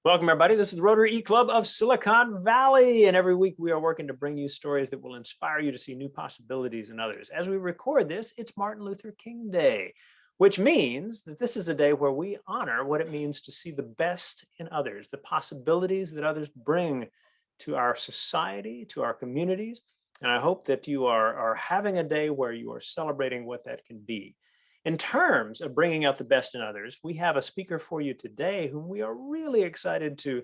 Welcome, everybody. This is the Rotary eClub of Silicon Valley, and every week we are working to bring you stories that will inspire you to see new possibilities in others. As we record this, it's Martin Luther King Day, which means that this is a day where we honor what it means to see the best in others, the possibilities that others bring to our society, to our communities. And I hope that you are having a day where you are celebrating what that can be. In terms of bringing out the best in others, we have a speaker for you today whom we are really excited to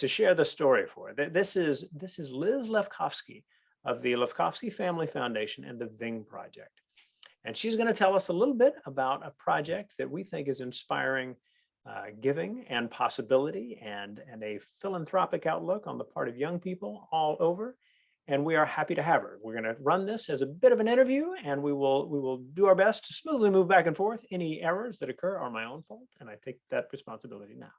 share the story for. This is Liz Lefkofsky of the Lefkofsky Family Foundation and the VING Project. And she's going to tell us a little bit about a project that we think is inspiring giving and possibility and a philanthropic outlook on the part of young people all over. And we are happy to have her. We're going to run this as a bit of an interview, and we will do our best to smoothly move back and forth. Any errors that occur are my own fault, and I take that responsibility now.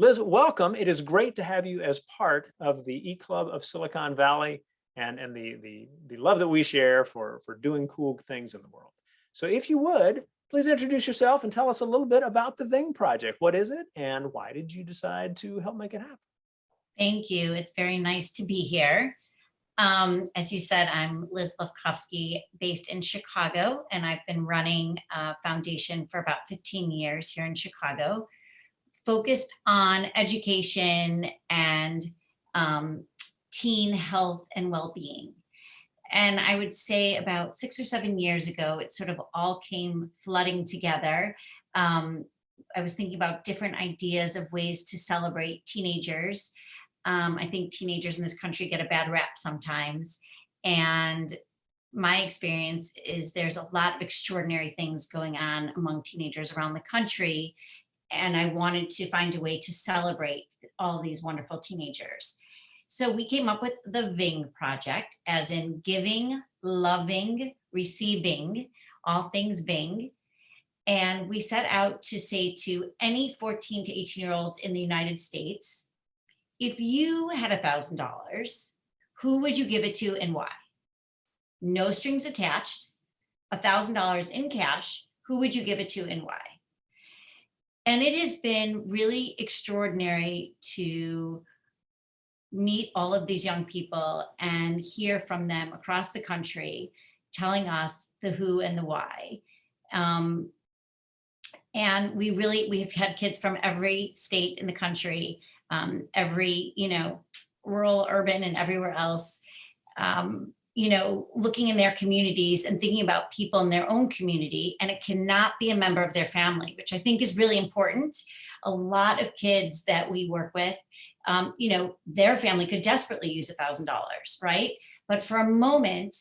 Liz, welcome. It is great to have you as part of the eClub of Silicon Valley and the love that we share for doing cool things in the world. So if you would, please introduce yourself and tell us a little bit about the VING Project. What is it, and why did you decide to help make it happen? Thank you. It's very nice to be here. As you said, I'm Liz Lefkofsky, based in Chicago, and I've been running a foundation for about 15 years here in Chicago, focused on education and teen health and well-being. And I would say about 6 or 7 years ago, it sort of all came flooding together. I was thinking about different ideas of ways to celebrate teenagers. I think teenagers in this country get a bad rap sometimes. And my experience is there's a lot of extraordinary things going on among teenagers around the country. And I wanted to find a way to celebrate all these wonderful teenagers. So we came up with the VING Project, as in giving, loving, receiving, all things VING. And we set out to say to any 14 to 18-year-old in the United States, if you had $1,000, who would you give it to and why? No strings attached, $1,000 in cash, who would you give it to and why? And it has been really extraordinary to meet all of these young people and hear from them across the country, telling us the who and the why. And we have had kids from every state in the country, every, rural, urban, and everywhere else, looking in their communities and thinking about people in their own community. And it cannot be a member of their family, which I think is really important. A lot of kids that we work with, their family could desperately use $1,000, right? But for a moment,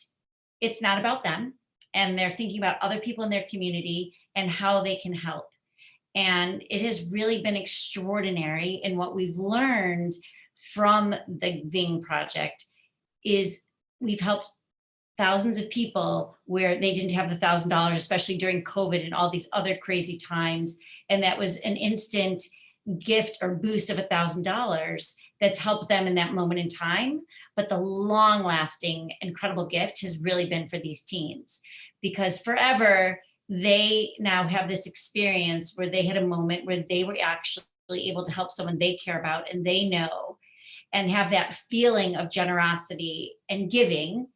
it's not about them. And they're thinking about other people in their community and how they can help. And it has really been extraordinary. And what we've learned from the VING Project is we've helped thousands of people where they didn't have the $1,000, especially during COVID and all these other crazy times. And that was an instant gift or boost of $1,000 that's helped them in that moment in time. But the long lasting, incredible gift has really been for these teens, because forever, they now have this experience where they had a moment where they were actually able to help someone they care about and they know, and have that feeling of generosity and giving.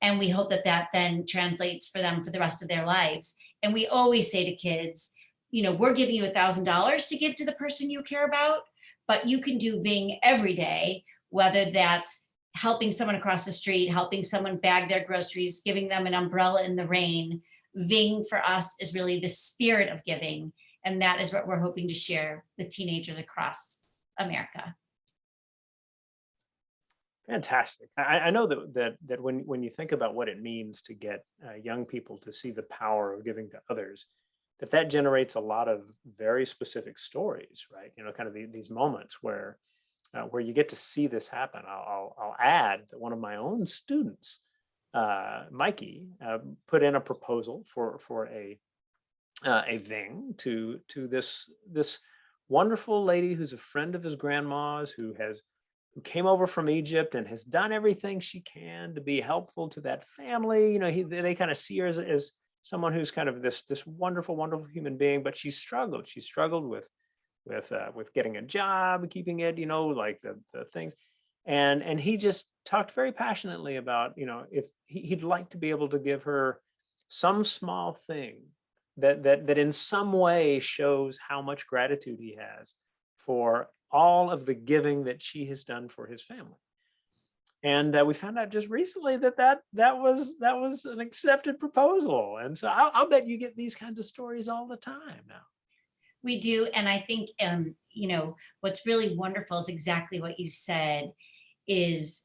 And we hope that that then translates for them for the rest of their lives. And we always say to kids, we're giving you $1,000 to give to the person you care about, but you can do VING every day, whether that's helping someone across the street, helping someone bag their groceries, giving them an umbrella in the rain. VING for us is really the spirit of giving. And that is what we're hoping to share with teenagers across America. Fantastic. I know that when you think about what it means to get young people to see the power of giving to others, that generates a lot of very specific stories, right? Kind of these moments where you get to see this happen. I'll add that one of my own students, Mikey, put in a proposal for a VING to this wonderful lady who's a friend of his grandma's, who came over from Egypt and has done everything she can to be helpful to that family. They kind of see her as someone who's kind of this wonderful, wonderful human being, but she struggled with with getting a job, keeping it, like the things. And he just talked very passionately about, if he'd like to be able to give her some small thing that in some way shows how much gratitude he has for all of the giving that she has done for his family. And we found out just recently that was an accepted proposal. And so I'll bet you get these kinds of stories all the time now. We do. And I think, what's really wonderful is exactly what you said, is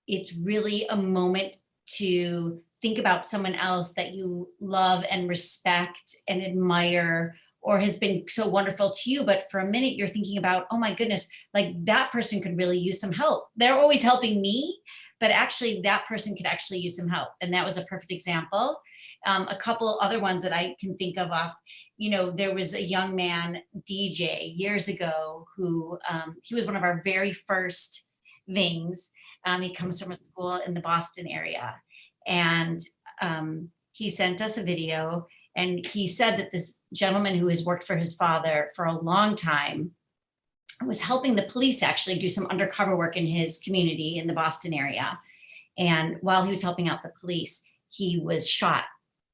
it's really a moment to think about someone else that you love and respect and admire, or has been so wonderful to you. But for a minute, you're thinking about, oh my goodness, like that person could really use some help. They're always helping me, but actually that person could actually use some help. And that was a perfect example. A couple other ones that I can think of off, there was a young man, DJ, years ago, who he was one of our very first VINGs. He comes from a school in the Boston area. And he sent us a video, and he said that this gentleman who has worked for his father for a long time was helping the police actually do some undercover work in his community in the Boston area. And while he was helping out the police, he was shot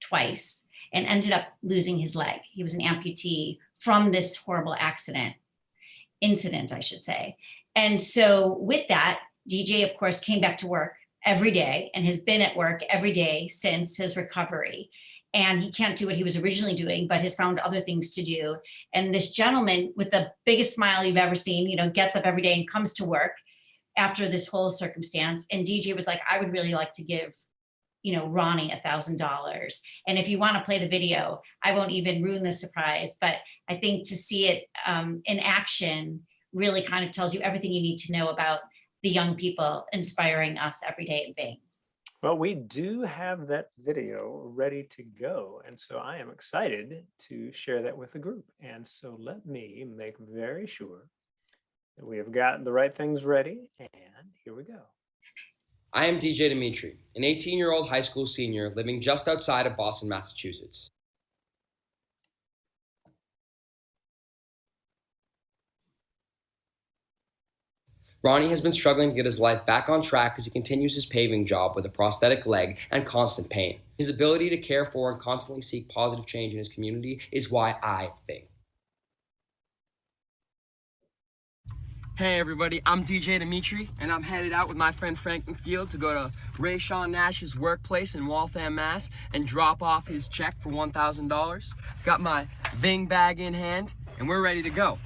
twice and ended up losing his leg. He was an amputee from this horrible incident, I should say. And so with that, DJ, of course, came back to work every day and has been at work every day since his recovery. And he can't do what he was originally doing, but has found other things to do. And this gentleman with the biggest smile you've ever seen, gets up every day and comes to work after this whole circumstance. And DJ was like, I would really like to give, Ronnie $1,000. And if you want to play the video, I won't even ruin the surprise, but I think to see it in action really kind of tells you everything you need to know about the young people inspiring us every day at VING. Well, we do have that video ready to go. And so I am excited to share that with the group. And so let me make very sure that we have got the right things ready. And here we go. I am DJ Dimitri, an 18-year-old high school senior living just outside of Boston, Massachusetts. Ronnie has been struggling to get his life back on track as he continues his paving job with a prosthetic leg and constant pain. His ability to care for and constantly seek positive change in his community is why I VING. Hey everybody, I'm DJ Dimitri, and I'm headed out with my friend Frank McField to go to Ray Sean Nash's workplace in Waltham, Mass, and drop off his check for $1,000. Got my VING bag in hand, and we're ready to go.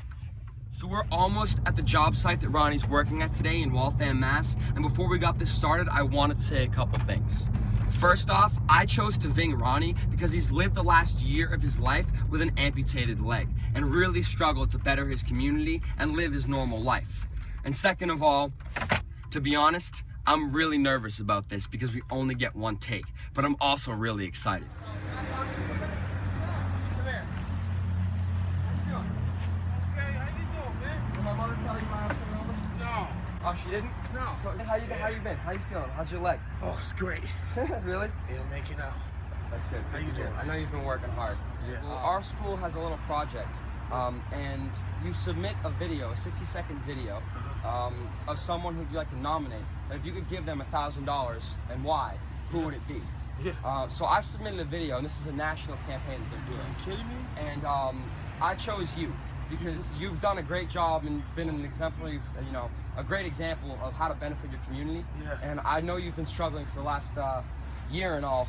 So we're almost at the job site that Ronnie's working at today in Waltham, Mass, and before we got this started, I wanted to say a couple things. First off, I chose to VING Ronnie because he's lived the last year of his life with an amputated leg and really struggled to better his community and live his normal life. And second of all, to be honest, I'm really nervous about this because we only get one take, but I'm also really excited. Oh, she didn't? No. So how you been? How you feeling? How's your leg? Oh, it's great. Really? Yeah, I'm making out. That's good. How you doing? I know you've been working hard. Yeah. Well, our school has a little project, and you submit a video, a 60-second video, of someone who'd you like to nominate. If you could give them $1,000 and why, who would it be? Yeah. So I submitted a video, and this is a national campaign that they're doing. Are you kidding me? And I chose you because you've done a great job and been an exemplary, a great example of how to benefit your community. Yeah. And I know you've been struggling for the last year and all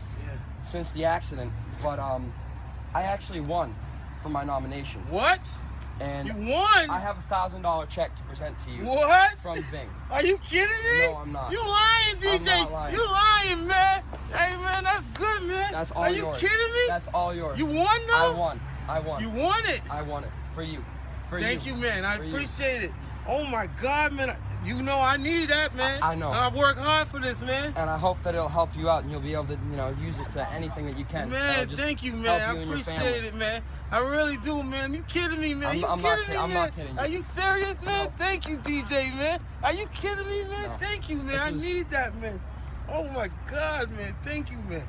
since the accident, but I actually won for my nomination. What? And you won? I have a $1,000 check to present to you. What? From VING. Are you kidding me? No, I'm not. You lying, DJ? I'm not lying. You lying, man. Hey, man, that's good, man. That's all Are yours. you kidding me? That's all yours. You won, though? I won. You won it? I won it. For you. Thank you, man. I For you. appreciate it. Oh, my God, man. You know I need that, man. I know. I work hard for this, man. And I hope that it'll help you out and you'll be able to, use it to anything that you can. Man, thank you, man. I appreciate it, man. I really do, man. You kidding me, man? I'm not kidding you. Are you serious, man? No. Thank you, DJ, man. Are you kidding me, man? No. Thank you, man. I need that, man. Oh, my God, man. Thank you, man.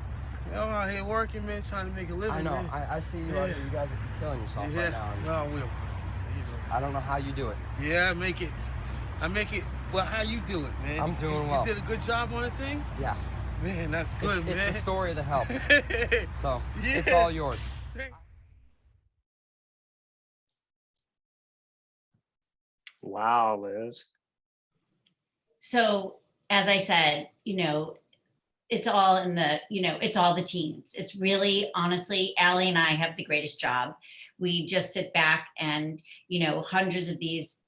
I'm out here working, man, trying to make a living, I know. man. I see you out here. You guys are killing yourself right now. No, we don't. I don't know how you do it. Yeah, I make it. Well, how you do it, man? I'm doing well. You did a good job on the thing? Yeah. Man, that's good, man. It's the story that helps. So, Yeah. it's all yours. Wow, Liz. So as I said, it's all in the, it's all the teens. It's really, honestly, Allie and I have the greatest job. We just sit back and, hundreds of these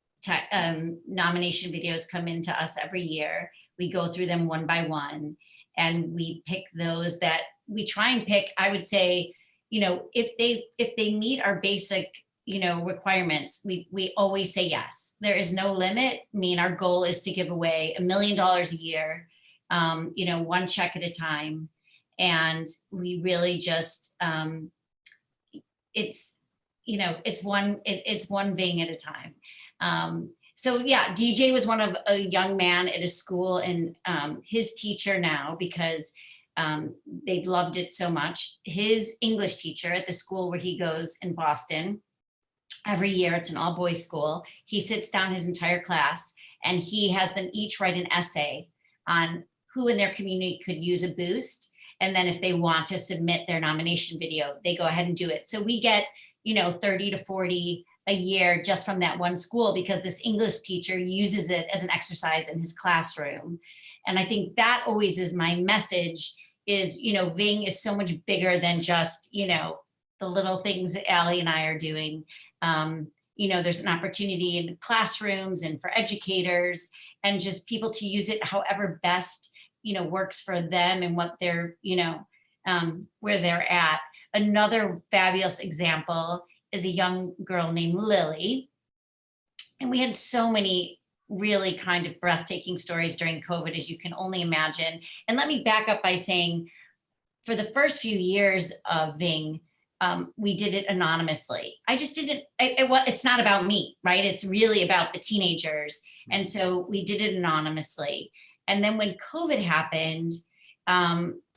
nomination videos come into us every year. We go through them one by one, and we pick those that we try and pick. I would say, if they meet our basic, requirements, we always say yes. There is no limit. I mean, our goal is to give away $1 million a year, one check at a time. And we really just, it's one VING at a time. So yeah, DJ was one of a young man at a school, and his teacher now, because they've loved it so much, his English teacher at the school where he goes in Boston, every year, it's an all boys school, he sits down his entire class and he has them each write an essay on who in their community could use a boost. And then if they want to submit their nomination video, they go ahead and do it. So we get, 30 to 40 a year just from that one school, because this English teacher uses it as an exercise in his classroom. And I think that always is my message is, VING is so much bigger than just, the little things that Allie and I are doing. There's an opportunity in classrooms and for educators and just people to use it however best, works for them and what they're, where they're at. Another fabulous example is a young girl named Lily. And we had so many really kind of breathtaking stories during COVID, as you can only imagine. And let me back up by saying, for the first few years of VING, we did it anonymously. I just didn't, it's not about me, right? It's really about the teenagers. And so we did it anonymously. And then when COVID happened,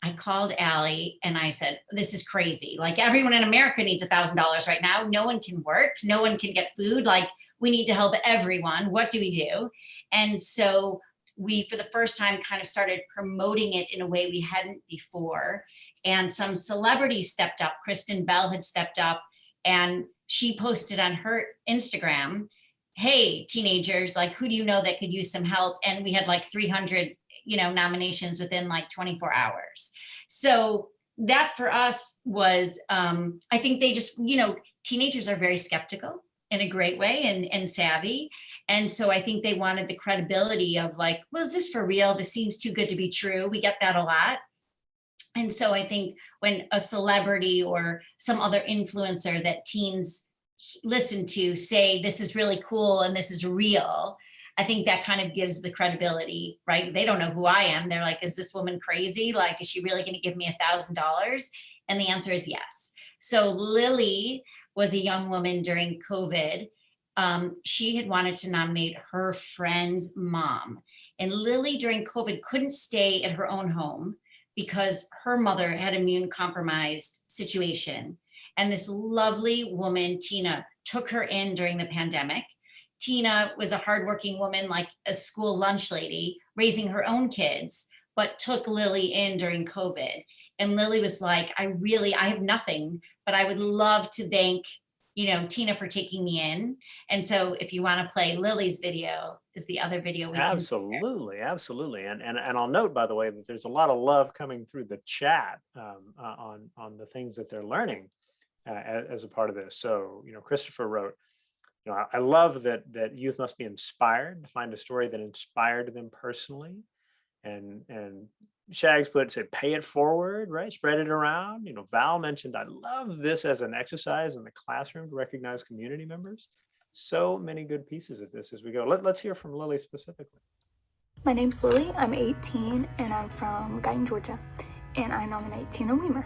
I called Allie and I said, this is crazy. Like, everyone in America needs $1,000 right now. No one can work. No one can get food. Like, we need to help everyone. What do we do? And so we, for the first time, kind of started promoting it in a way we hadn't before. And some celebrities stepped up. Kristen Bell had stepped up, and she posted on her Instagram, hey, teenagers, like, who do you know that could use some help? And we had like 300, nominations within like 24 hours. So that for us was, I think they just, teenagers are very skeptical in a great way and savvy. And so I think they wanted the credibility of like, well, is this for real? This seems too good to be true. We get that a lot. And so I think when a celebrity or some other influencer that teens listen to say, this is really cool and this is real, I think that kind of gives the credibility, right? They don't know who I am. They're like, is this woman crazy? Like, is she really going to give me $1,000? And the answer is yes. So Lily was a young woman during COVID. She had wanted to nominate her friend's mom. And Lily during COVID couldn't stay at her own home because her mother had immune compromised situation. And this lovely woman, Tina, took her in during the pandemic. Tina was a hardworking woman, like a school lunch lady, raising her own kids, but took Lily in during COVID. And Lily was like, I have nothing, but I would love to thank, Tina for taking me in. And so if you want to play Lily's video, is the other video we Absolutely. And I'll note, by the way, that there's a lot of love coming through the chat on the things that they're learning as a part of this. So, Christopher wrote, I love that youth must be inspired to find a story that inspired them personally. And Shags said, pay it forward, right? Spread it around. Val mentioned, I love this as an exercise in the classroom to recognize community members. So many good pieces of this as we go. Let's hear from Lily specifically. My name's Lily. I'm 18 and I'm from Guyton, Georgia. And I nominate Tina Weimer.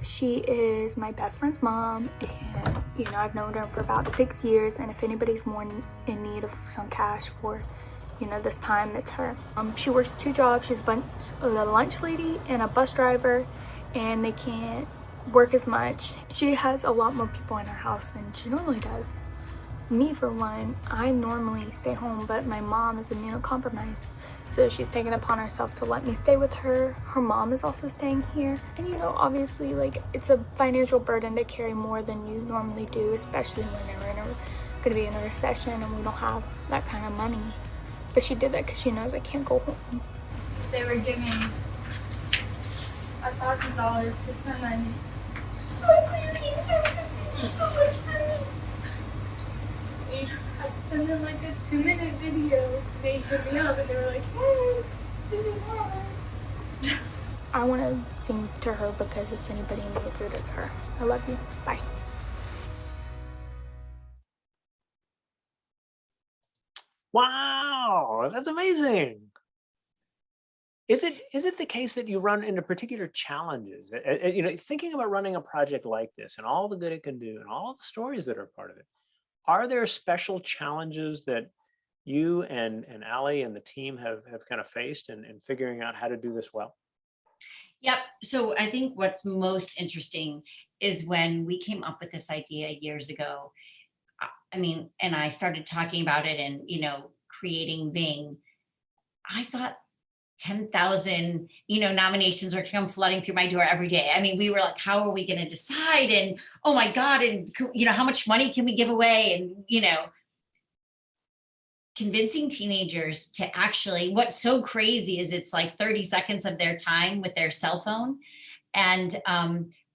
She is my best friend's mom, and I've known her for about 6 years, and if anybody's more in need of some cash for this time, it's her. She works 2 jobs. She's a lunch lady and a bus driver, and they can't work as much. She has a lot more people in her house than she normally does. Me, for one, I normally stay home, but my mom is immunocompromised, so she's taken upon herself to let me stay with her. Her mom is also staying here, and you know, obviously, like, it's a financial burden to carry more than you normally do, especially when we're gonna be in a recession and we don't have that kind of money. But she did that because she knows I can't go home. They were giving $1,000 to send money. So thank you so much for me. We just had to send them like a 2-minute video. They hit me up and they were like, hey, sing it. I want to sing to her because if anybody needs it, it's her. I love you. Bye. Wow, that's amazing. Is it the case that you run into particular challenges? You know, thinking about running a project like this and all the good it can do and all the stories that are part of it, are there special challenges that you and Allie and the team have kind of faced in figuring out how to do this well? Yep. So I think what's most interesting is when we came up with this idea years ago. I mean, and I started talking about it and, you know, creating VING. I thought 10,000, you know, nominations were to come flooding through my door every day. I mean, we were like, how are we going to decide? And, oh my God, and, you know, how much money can we give away? And, you know, convincing teenagers to actually, what's so crazy is it's like 30 seconds of their time with their cell phone. And,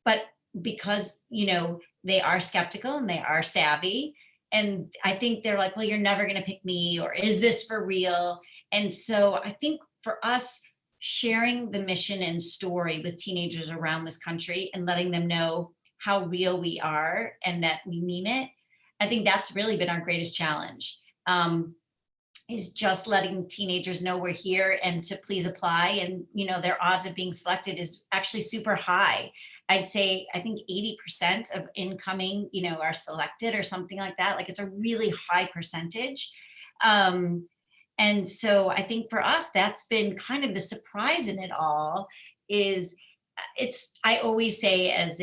but because, you know, they are skeptical and they are savvy. And I think they're like, well, you're never going to pick me, or is this for real? And so I think for us, sharing the mission and story with teenagers around this country and letting them know how real we are and that we mean it, I think that's really been our greatest challenge, is just letting teenagers know we're here and to please apply. And, you know, their odds of being selected is actually super high. I'd say, I think 80% of incoming, you know, are selected or something like that. Like, it's a really high percentage. And so I think for us, that's been kind of the surprise in it all. Is I always say, as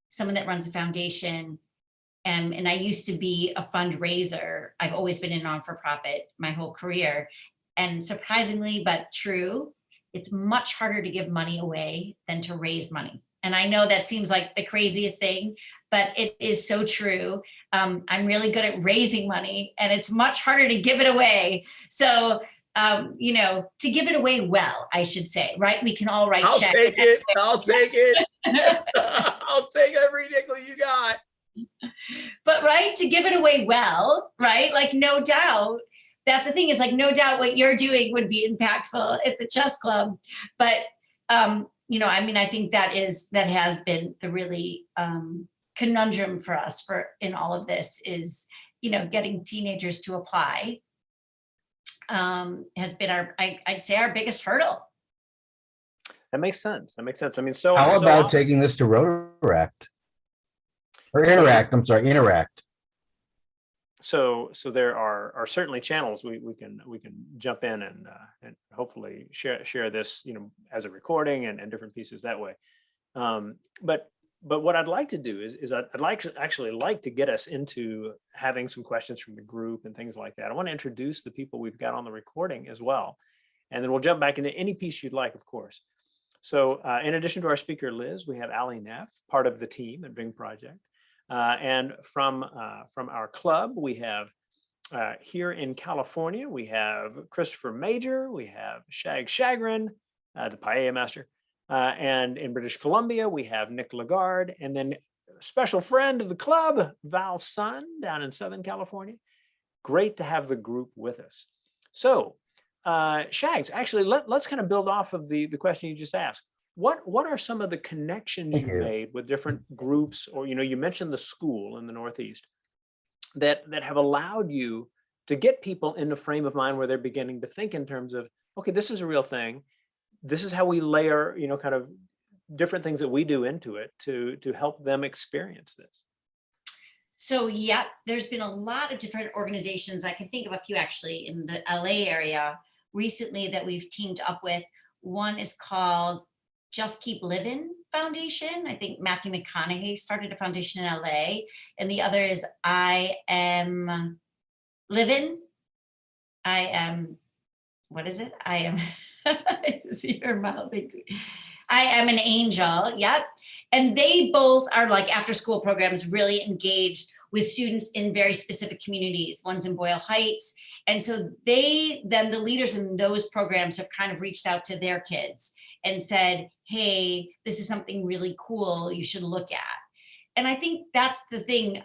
someone that runs a foundation, and I used to be a fundraiser. I've always been a non-for-profit my whole career. And surprisingly, but true, it's much harder to give money away than to raise money. And I know that seems like the craziest thing, but it is so true. I'm really good at raising money, and it's much harder to give it away. So, you know, to give it away well, I should say, right? We can all write checks. I'll take it. I'll take it. I'll take every nickel you got. But right, to give it away well, right? Like, no doubt, that's the thing, is like, no doubt what you're doing would be impactful at the chess club. But, you know, I mean, I think that has been the really conundrum for us in all of this is, you know, getting teenagers to apply has been I'd say our biggest hurdle. That makes sense. I mean, How about taking this to Rotary? Or Interact, I'm sorry, Interact. So there are certainly channels we can jump in and hopefully share this, you know, as a recording and different pieces that way. But what I'd like to do is I'd actually like to get us into having some questions from the group and things like that. I want to introduce the people we've got on the recording as well, and then we'll jump back into any piece you'd like, of course. So in addition to our speaker Liz, we have Allie Neff, part of the team at VING Project. And from our club, we have here in California, we have Christopher Major, we have Shag Shagrin, the paella master, and in British Columbia, we have Nick Lagarde, and then a special friend of the club, Val Sun, down in Southern California. Great to have the group with us. So Shags, actually, let's kind of build off of the question you just asked. What are some of the connections you made with different groups, or, you know, you mentioned the school in the Northeast that have allowed you to get people in a frame of mind where they're beginning to think in terms of, okay, this is a real thing. This is how we layer, you know, kind of different things that we do into it to help them experience this. So, yeah, there's been a lot of different organizations. I can think of a few actually in the LA area recently that we've teamed up with. One is called Just Keep Living. Foundation. I think Matthew McConaughey started a foundation in LA, and the other is I am living. I am, what is it? I am, see your mouth. I am an angel. Yep. And they both are like after school programs, really engaged with students in very specific communities. One's in Boyle Heights. And so the leaders in those programs have kind of reached out to their kids and said, hey, this is something really cool you should look at. And I think that's the thing.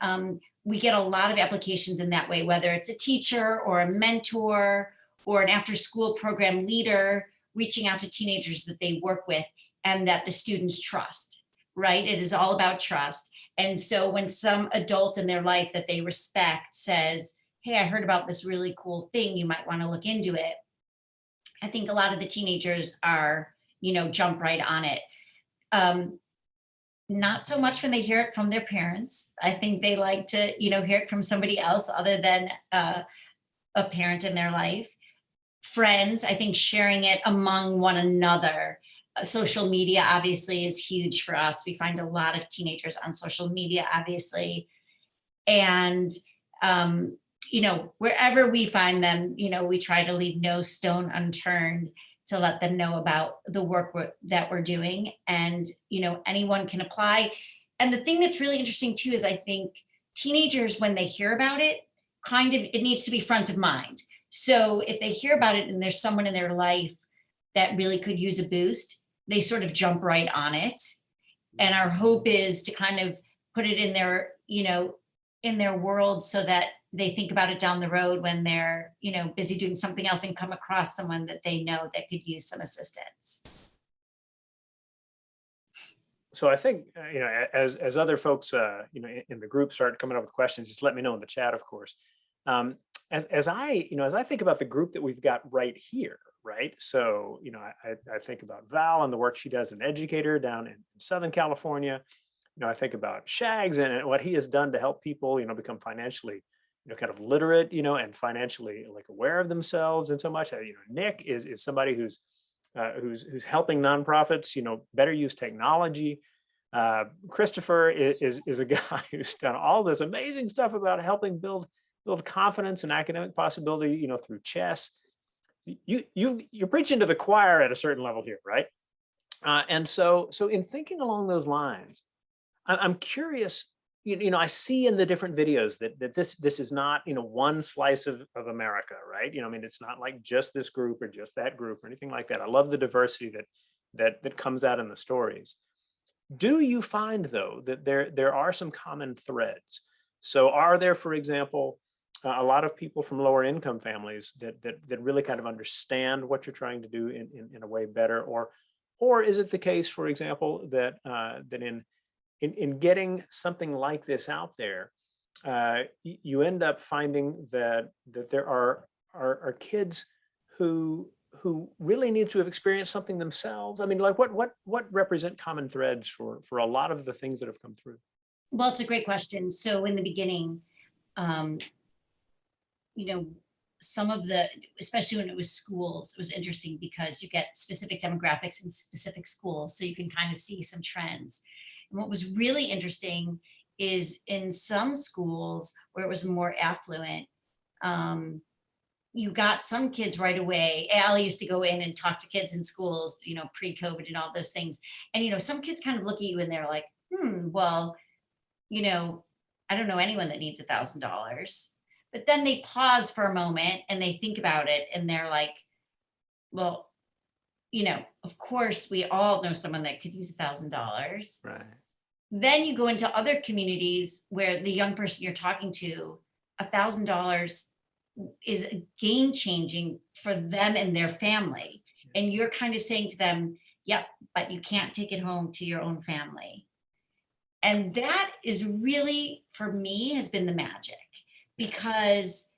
We get a lot of applications in that way, whether it's a teacher or a mentor or an after school program leader reaching out to teenagers that they work with and that the students trust, right? It is all about trust. And so when some adult in their life that they respect says, hey, I heard about this really cool thing, you might want to look into it. I think a lot of the teenagers are, jump right on it. Not so much when they hear it from their parents. I think they like to, hear it from somebody else other than a parent in their life. Friends, I think sharing it among one another. Social media obviously is huge for us. We find a lot of teenagers on social media, obviously. And, wherever we find them, we try to leave no stone unturned to let them know about the work that we're doing. And, anyone can apply. And the thing that's really interesting too, is I think teenagers, when they hear about it, it needs to be front of mind. So if they hear about it and there's someone in their life that really could use a boost, they sort of jump right on it. And our hope is to kind of put it in their, in their world so that they think about it down the road when they're, busy doing something else and come across someone that they know that could use some assistance. So I think, as other folks, in the group start coming up with questions, just let me know in the chat, of course. As I think about the group that we've got right here, right? So, I think about Val and the work she does as an educator down in Southern California. I think about Shags and what he has done to help people, become financially, kind of literate, and financially aware of themselves and so much. Nick is somebody who's helping nonprofits, better use technology. Christopher is a guy who's done all this amazing stuff about helping build confidence and academic possibility, through chess. You're preaching to the choir at a certain level here, right? And so in thinking along those lines, I'm curious. I see in the different videos that this is not one slice of America, right? It's not like just this group or just that group or anything like that. I love the diversity that comes out in the stories. Do you find though that there are some common threads? So are there, for example, a lot of people from lower income families that really kind of understand what you're trying to do in a way better, or is it the case, for example, that in getting something like this out there, you end up finding that there are kids who really need to have experienced something themselves? What represent common threads for a lot of the things that have come through? Well, it's a great question. So in the beginning, some of especially when it was schools, it was interesting because you get specific demographics in specific schools, so you can kind of see some trends. And what was really interesting is in some schools where it was more affluent, you got some kids right away. Ali used to go in and talk to kids in schools, pre-COVID and all those things. And, some kids kind of look at you and they're like, well, I don't know anyone that needs $1,000. But then they pause for a moment and they think about it and they're like, well, of course, we all know someone that could use $1,000. Right. Then you go into other communities where the young person you're talking to, $1,000 is game changing for them and their family. And you're kind of saying to them, yep, but you can't take it home to your own family. And that is really, for me, has been the magic, because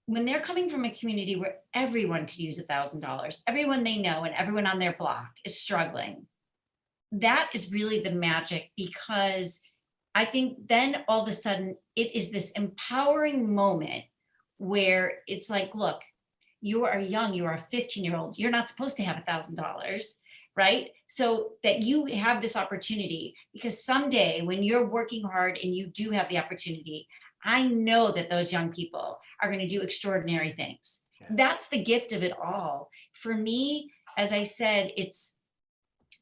when they're coming from a community where everyone could use $1,000, everyone they know and everyone on their block is struggling, that is really the magic, because I think then all of a sudden it is this empowering moment where it's like, look, you are young, you are a 15-year-old, you're not supposed to have $1,000. right? So that you have this opportunity, because someday when you're working hard and you do have the opportunity, I know that those young people are going to do extraordinary things. Yeah. That's the gift of it all. For me, as I said,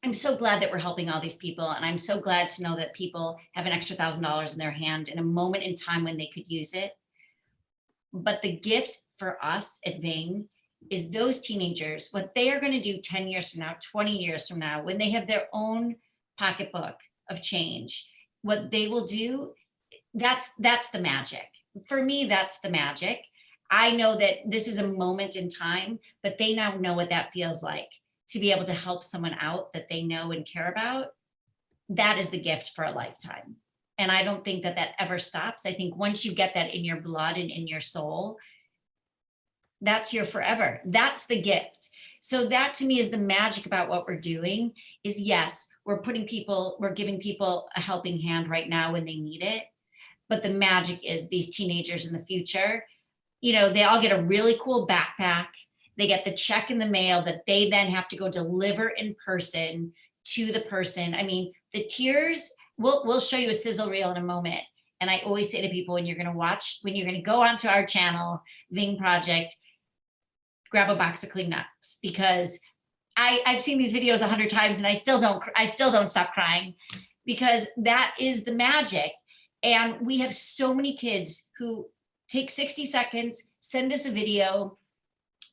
I'm so glad that we're helping all these people. And I'm so glad to know that people have an extra $1,000 in their hand in a moment in time when they could use it. But the gift for us at VING is those teenagers, what they are going to do 10 years from now, 20 years from now, when they have their own pocketbook of change, what they will do, that's the magic. For me, that's the magic. I know that this is a moment in time, but they now know what that feels like to be able to help someone out that they know and care about. That is the gift for a lifetime. And I don't think that that ever stops. I think once you get that in your blood and in your soul, that's your forever. That's the gift. So that to me is the magic about what we're doing is, yes, we're giving people a helping hand right now when they need it. But the magic is these teenagers in the future, they all get a really cool backpack. They get the check in the mail that they then have to go deliver in person to the person. I mean, the tears, we'll show you a sizzle reel in a moment. And I always say to people, when you're going to go onto our channel, VING Project, grab a box of Kleenex, because I've seen these videos 100 times and I still don't stop crying, because that is the magic. And we have so many kids who take 60 seconds, send us a video,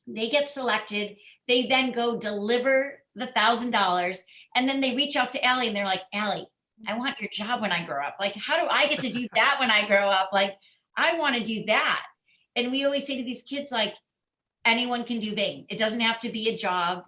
they get selected, they then go deliver the $1,000, and then they reach out to Allie and they're like, Allie, I want your job when I grow up. Like, how do I get to do that when I grow up? Like, I want to do that. And we always say to these kids, like, anyone can do VING. It doesn't have to be a job,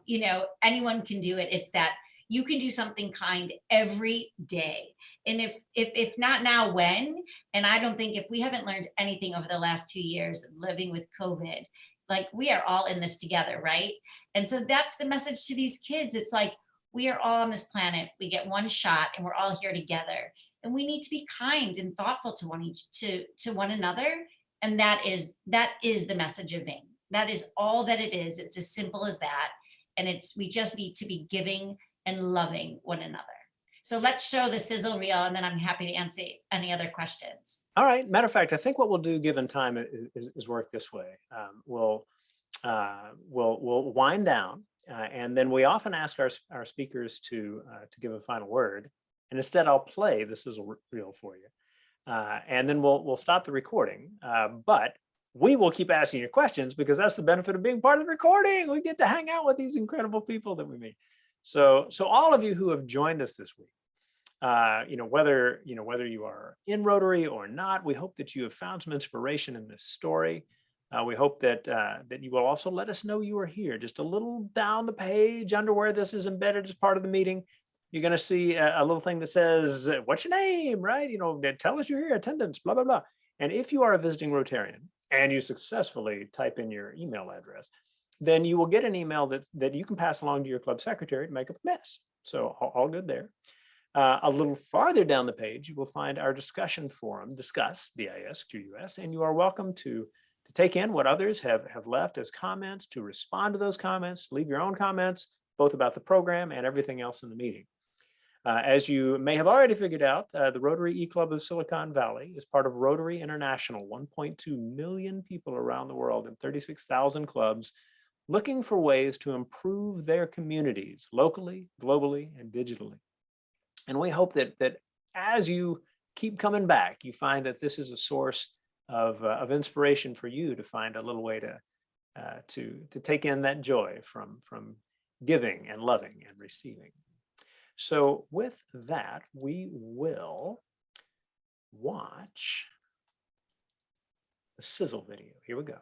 anyone can do it. It's that you can do something kind every day. And if not now, when? And I don't think, if we haven't learned anything over the last 2 years of living with COVID, like, we are all in this together, right? And so that's the message to these kids. It's like, we are all on this planet. We get one shot and we're all here together. And we need to be kind and thoughtful to one another. And that is the message of VING. That is all that it is. It's as simple as that. And we just need to be giving and loving one another. So let's show the sizzle reel, and then I'm happy to answer any other questions. All right. Matter of fact, I think what we'll do, given time, is work this way. We'll wind down, and then we often ask our speakers to give a final word. And instead, I'll play the sizzle reel for you, and then we'll stop the recording. But we will keep asking your questions, because that's the benefit of being part of the recording. We get to hang out with these incredible people that we meet. So all of you who have joined us this week, whether you are in Rotary or not, we hope that you have found some inspiration in this story. We hope that you will also let us know you are here. Just a little down the page under where this is embedded as part of the meeting, you're going to see a little thing that says, what's your name, right? Tell us you're here, attendance, blah, blah, blah. And if you are a visiting Rotarian and you successfully type in your email address, then you will get an email that you can pass along to your club secretary to make up a mess. So all good there. A little farther down the page, you will find our discussion forum, Discuss, DISQUS, and you are welcome to take in what others have left as comments, to respond to those comments, leave your own comments, both about the program and everything else in the meeting. As you may have already figured out, the Rotary eClub of Silicon Valley is part of Rotary International, 1.2 million people around the world in 36,000 clubs, looking for ways to improve their communities locally, globally, and digitally. And we hope that as you keep coming back, you find that this is a source of inspiration for you to find a little way to take in that joy from giving and loving and receiving. So with that, we will watch the sizzle video. Here we go.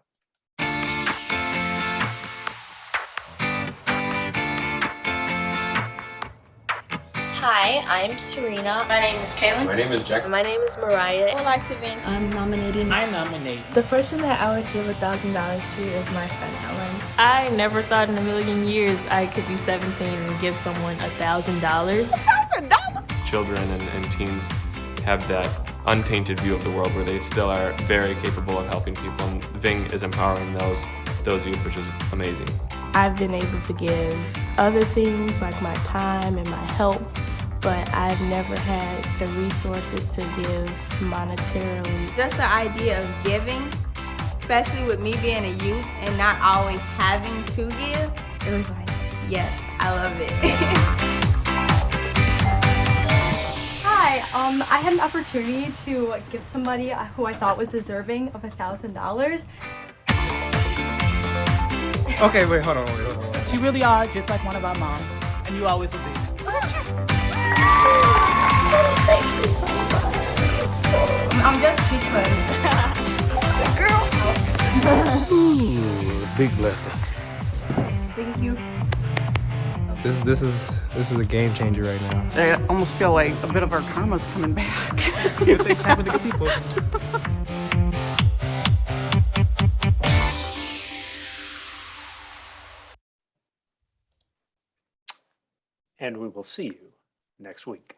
Hi, I'm Serena. My name is Kaylin. My name is Jack. My name is Mariah. I would like to VING. I'm nominating. I nominate. The person that I would give $1,000 to is my friend Ellen. I never thought in a million years I could be 17 and give someone $1,000. $1,000? Children and teens have that untainted view of the world where they still are very capable of helping people, and VING is empowering those youth, which is amazing. I've been able to give other things like my time and my help, but I've never had the resources to give monetarily. Just the idea of giving, especially with me being a youth and not always having to give, it was like, yes, I love it. Hi, I had an opportunity to give somebody who I thought was deserving of $1,000. Okay, wait, hold on. You really are just like one of our moms, and you always will be. Thank you so much. I'm just speechless. Girl. Ooh, big blessing. Thank you. This is a game changer right now. I almost feel like a bit of our karma's coming back. Good things happen to good people. And we will see you next week.